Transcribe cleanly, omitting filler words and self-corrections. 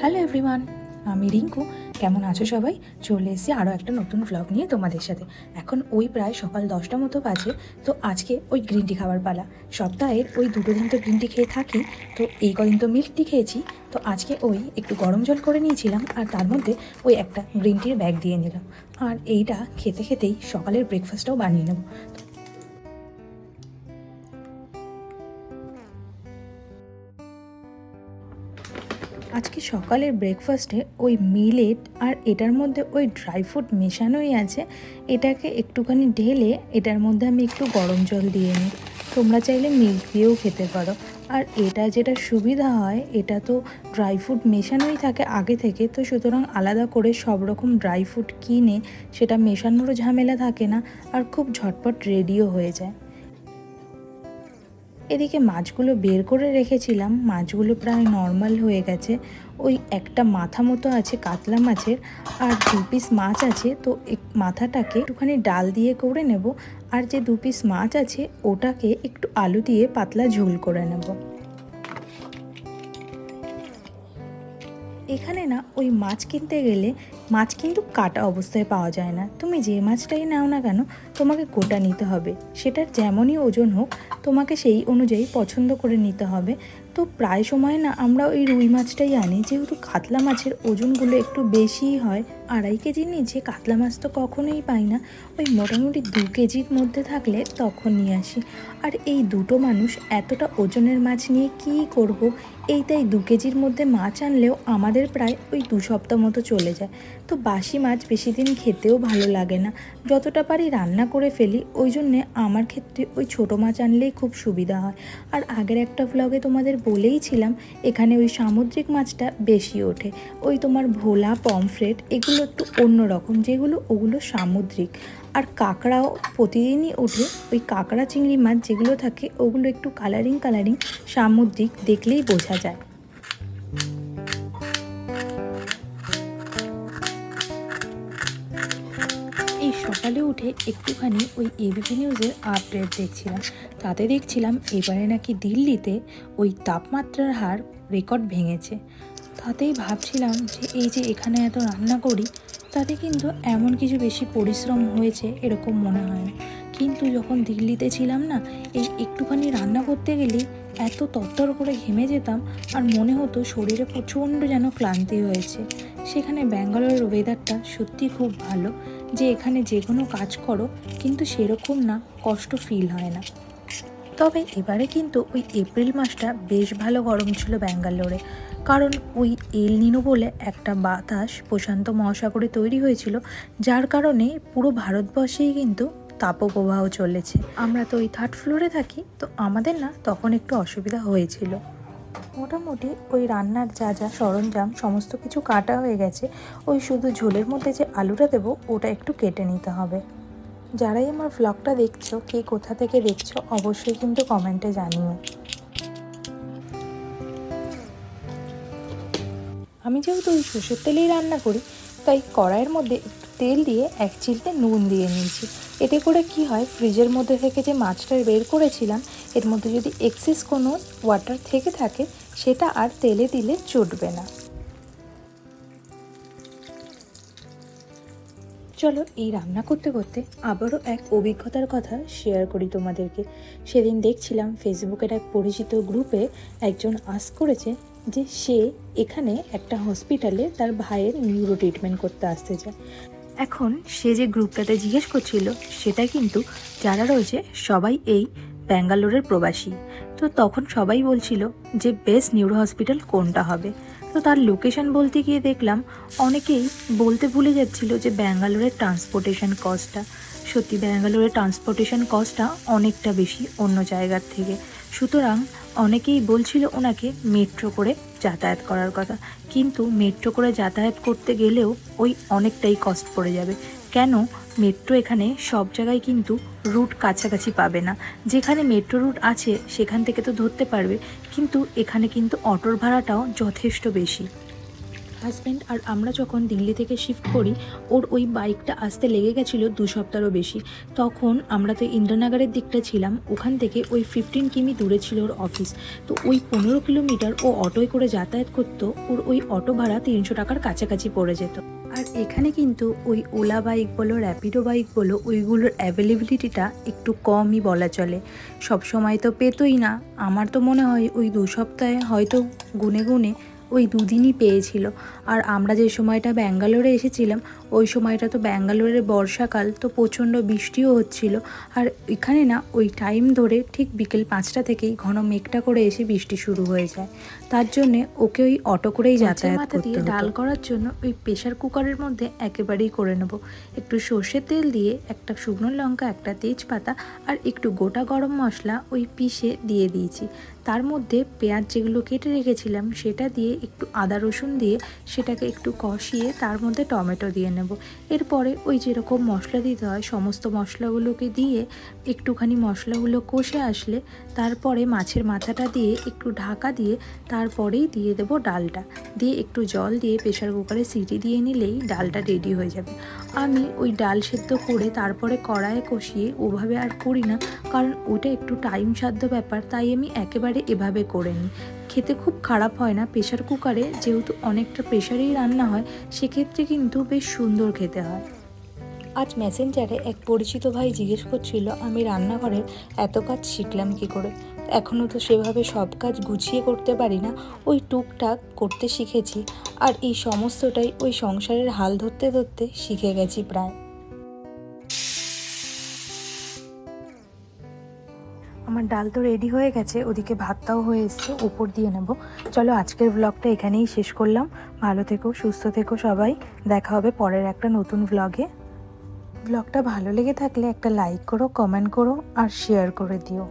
Hello everyone, আমি রিঙ্কু। কেমন আছো সবাই? চলে এসেছি আরও একটা নতুন ভ্লগ নিয়ে তোমাদের সাথে। এখন ওই প্রায় সকাল 10টা মতো বাজে। তো আজকে ওই গ্রিন টি খাবার পালা। সপ্তাহের ওই 2 দিন তো গ্রিন টি খেয়ে থাকি, তো এই কদিন তো মিল্ক টি খেয়েছি। তো আজকে ওই একটু গরম জল করে নিয়েছিলাম, আর তার মধ্যে ওই একটা গ্রিন টির ব্যাগ দিয়ে নিলাম। আর এইটা খেতে খেতেই সকালের ব্রেকফাস্টটাও বানিয়ে নেব। আজকে সকালের ব্রেকফাস্টে ওই মিলেট আর এটার মধ্যে ওই ড্রাই ফ্রুট মেশানোই আছে। এটাকে একটুখানি ঢেলে এটার মধ্যে আমি একটু গরম জল দিয়ে নিই। তোমরা চাইলে মিল্ক দিয়েও খেতে পারো। আর এটা যেটা সুবিধা হয়, এটা তো ড্রাই ফ্রুট মেশানোই থাকে আগে থেকে, তো সুতরাং আলাদা করে সব রকম ড্রাই ফ্রুট কিনে সেটা মেশানোরও ঝামেলা থাকে না, আর খুব ঝটপট রেডিও হয়ে যায়। এদিকে মাছগুলো বের করে রেখেছিলাম, মাছগুলো প্রায় নর্মাল হয়ে গেছে। ওই একটা মাথা মতো আছে কাতলা মাছের, আর 2 পিস মাছ আছে। তো মাথাটাকে একটুখানি ডাল দিয়ে করে নেব, আর যে 2 পিস মাছ আছে ওটাকে একটু আলু দিয়ে পাতলা ঝোল করে নেব। এখানে না ওই মাছ কিনতে গেলে মাছ কিন্তু কাটা অবস্থায় পাওয়া যায় না। তুমি যে মাছটাই নাও না কেন, তোমাকে গোটা নিতে হবে। সেটার যেমনই ওজন হোক, তোমাকে সেই অনুযায়ী পছন্দ করে নিতে হবে। তো প্রায় সময় না আমরা ওই রুই মাছটাই আনি, যেহেতু কাতলা মাছের ওজনগুলো একটু বেশিই হয়। 2.5 কেজির নিচে কাতলা মাছ তো কখনোই পাই না। ওই মোটামুটি 2 কেজির মধ্যে থাকলে তখন নিয়ে আসি। আর এই দুটো মানুষ এতটা ওজনের মাছ নিয়ে কী করব? তাই 2 কেজির মধ্যে মাছ আনলেও আমাদের প্রায় ওই 2 সপ্তাহ মতো চলে যায়। তো বাসি মাছ বেশি দিন খেতেও ভালো লাগে না, যতটা পারি রান্না করে ফেলি। ওই জন্যে আমার ক্ষেত্রে ওই ছোটো মাছ আনলেই খুব সুবিধা হয়। আর আগের একটা ভ্লগে তোমাদের বলেইছিলাম, এখানে ওই সামুদ্রিক মাছটা বেশি ওঠে। ওই তোমার ভোলা, পমফ্রেট এগুলো একটু অন্যরকম, ওগুলো সামুদ্রিক। আর কাঁকড়াও প্রতিদিনই ওঠে। ওই কাঁকড়া চিংড়ি মাছ যেগুলো থাকে ওগুলো একটু কালারিং সামুদ্রিক, দেখলেই বোঝা যায়। এই সকালে উঠে একটুখানি ওই এবিপি নিউজের আপডেট দেখছিলাম। তাতে দেখছিলাম এবারে নাকি দিল্লিতে ওই তাপমাত্রার হার রেকর্ড ভেঙেছে। তাতেই ভাবছিলাম যে এই যে এখানে এত রান্না করি, তাতে কিন্তু এমন কিছু বেশি পরিশ্রম হয়েছে এরকম মনে হয় না। কিন্তু যখন দিল্লিতে ছিলাম না, এই একটুখানি রান্না করতে গেলেই এত তরতর করে ঘেমে যেতাম, আর মনে হতো শরীরে প্রচণ্ড যেন ক্লান্তি হয়েছে। সেখানে ব্যাঙ্গালোরের ওয়েদারটা সত্যি খুব ভালো, যে এখানে যে কোনো কাজ করো কিন্তু সেরকম না কষ্ট ফিল হয় না। তবে এবারে কিন্তু ওই এপ্রিল মাসটা বেশ ভালো গরম ছিল ব্যাঙ্গালোরে, কারণ ওই এল নিনো বলে একটা বাতাস প্রশান্ত মহাসাগরে তৈরি হয়েছিল, যার কারণে পুরো ভারতবর্ষেই কিন্তু তাপপ্রবাহ চলেছে। আমরা তো ওই 3rd ফ্লোরে থাকি, তো আমাদের না তখন একটু অসুবিধা হয়েছিল। মোটামুটি ওই রান্নার যা যা সরঞ্জাম সমস্ত কিছু কাটা হয়ে গেছে। ওই শুধু ঝোলের মধ্যে যে আলুটা দেবো ওটা একটু কেটে নিতে হবে। যারাই আমার ভ্লগটা দেখছো, কে কোথা থেকে দেখছো অবশ্যই কিন্তু কমেন্টে জানিও। আমি যেহেতু ওই সরষের তেলেই রান্না করি, তাই কড়াইয়ের মধ্যে একটু তেল দিয়ে 1 চিলতে নুন দিয়ে নিয়েছি। এতে করে কি হয়, ফ্রিজের মধ্যে থেকে যে মাছটা বের করেছিলাম এর মধ্যে যদি এক্সেস কোনো ওয়াটার থেকে থাকে, সেটা আর তেলে দিলে চটবে না। চলো এই রান্না করতে করতে আবারও এক অভিজ্ঞতার কথা শেয়ার করি তোমাদেরকে। সেদিন দেখছিলাম ফেসবুকের এক পরিচিত গ্রুপে একজন আস্ক করেছে যে সে এখানে একটা হসপিটালে তার ভাইয়ের নিউরো ট্রিটমেন্ট করতে আসতে চায়। এখন সে যে গ্রুপটাতে জিজ্ঞেস করছিল, সেটা কিন্তু যারা রয়েছে সবাই এই ব্যাঙ্গালোরের প্রবাসী। তো তখন সবাই বলছিল যে বেস্ট নিউরো হসপিটাল কোনটা হবে। তো তার লোকেশন বলতে গিয়ে দেখলাম অনেকেই বলতে ভুলে যাচ্ছিল যে ব্যাঙ্গালোরের ট্রান্সপোর্টেশন কস্টটা। সত্যি ব্যাঙ্গালোরের ট্রান্সপোর্টেশন কস্টটা অনেকটা বেশি অন্য জায়গার থেকে। সুতরাং অনেকেই বলছিল ওনাকে মেট্রো করে যাতায়াত করার কথা, কিন্তু মেট্রো করে যাতায়াত করতে গেলেও ওই অনেকটাই কস্ট পড়ে যাবে। কেন, মেট্রো এখানে সব জায়গায় কিন্তু রুট কাছাকাছি পাবে না। যেখানে মেট্রো রুট আছে সেখান থেকে তো ধরতে পারবে, কিন্তু এখানে কিন্তু অটোর ভাড়াটাও যথেষ্ট বেশি। হাজব্যান্ড আর আমরা যখন দিল্লি থেকে শিফট করি, ওর ওই বাইকটা আসতে লেগে গেছিলো 2 সপ্তাহেরও বেশি। তখন আমরা তো ইন্দ্রনগরের দিকটা ছিলাম, ওখান থেকে ওই 15 কিমি দূরে ছিল ওর অফিস। তো ওই 15 কিলোমিটার ও অটোয় করে যাতায়াত করতো, ওর ওই অটো ভাড়া 300 টাকার কাছাকাছি পড়ে যেত। আর এখানে কিন্তু ওই ওলা বাইক বলো, র্যাপিডো বাইক বলো, ওইগুলোর অ্যাভেলেবিলিটিটা একটু কমই বলা চলে। সব সময় তো পেতোই না। আমার তো মনে হয় ওই 2 সপ্তাহে হয়তো গুনে গুনে ওই 2 দিনই পেয়েছিল। আর আমরা যে সময়টা ব্যাঙ্গালোরে এসেছিলাম, ওই সময়টা তো ব্যাঙ্গালোরের বর্ষাকাল, তো প্রচণ্ড বৃষ্টিও হচ্ছিল। আর এখানে না ওই টাইম ধরে ঠিক বিকেল 5টা থেকেই ঘন মেঘটা করে এসে বৃষ্টি শুরু হয়ে যায়। তার জন্যে ওকে ওই অটো করেই যাতায়াত করতে হতো। ডাল করার জন্য ওই প্রেশার কুকারের মধ্যে একেবারেই করে নেব। একটু সর্ষের তেল দিয়ে, একটা শুকনো লঙ্কা, একটা তেজপাতা আর একটু গোটা গরম মশলা ওই পিষে দিয়ে দিয়েছি। তার মধ্যে পেঁয়াজ যেগুলো কেটে রেখেছিলাম সেটা দিয়ে, একটু আদা রসুন দিয়ে সেটাকে একটু কষিয়ে তার মধ্যে টমেটো দিয়ে নেব। এরপরে ওই যেরকম মশলা দিতে হয় সমস্ত মশলাগুলোকে দিয়ে একটুখানি মশলাগুলো কষে আসলে তারপরে মাছের মাথাটা দিয়ে একটু ঢাকা দিয়ে তারপরেই দিয়ে দেব ডালটা। দিয়ে একটু জল দিয়ে প্রেশার কুকারে সিটি দিয়ে নিলেই ডালটা রেডি হয়ে যাবে। আমি ওই ডাল সেদ্ধ করে তারপরে কড়াইয়ে কষিয়ে ওভাবে আর করি না, কারণ ওটা একটু টাইম সাধ্য ব্যাপার, তাই আমি একেবারে এভাবে করে নিই। খেতে খুব খারাপ হয় না। প্রেশার কুকারে যেহেতু অনেকটা প্রেশারেই রান্না হয়, সেক্ষেত্রে কিন্তু বেশ সুন্দর খেতে হয়। আজ মেসেঞ্জারে এক পরিচিত ভাই জিজ্ঞেস করছিল আমি রান্নাঘরের এত কাজ শিখলাম কী করে। এখনও তো সেভাবে সব কাজ গুছিয়ে করতে পারি না, ওই টুকটাক করতে শিখেছি। আর এই সমস্তটাই ওই সংসারের হাল ধরতে ধরতে শিখে গেছি প্রায়। আমার ডাল তো রেডি হয়ে গেছে, ওদিকে ভাতটাও হয়ে এসছে, উপর দিয়ে নেব। চলো আজকের ব্লগটা এখানেই শেষ করলাম। ভালো থেকো, সুস্থ থেকো সবাই। দেখা হবে পরের একটা নতুন ব্লগে। ব্লগটা ভালো লেগে থাকলে একটা লাইক করো, কমেন্ট করো আর শেয়ার করে দিও।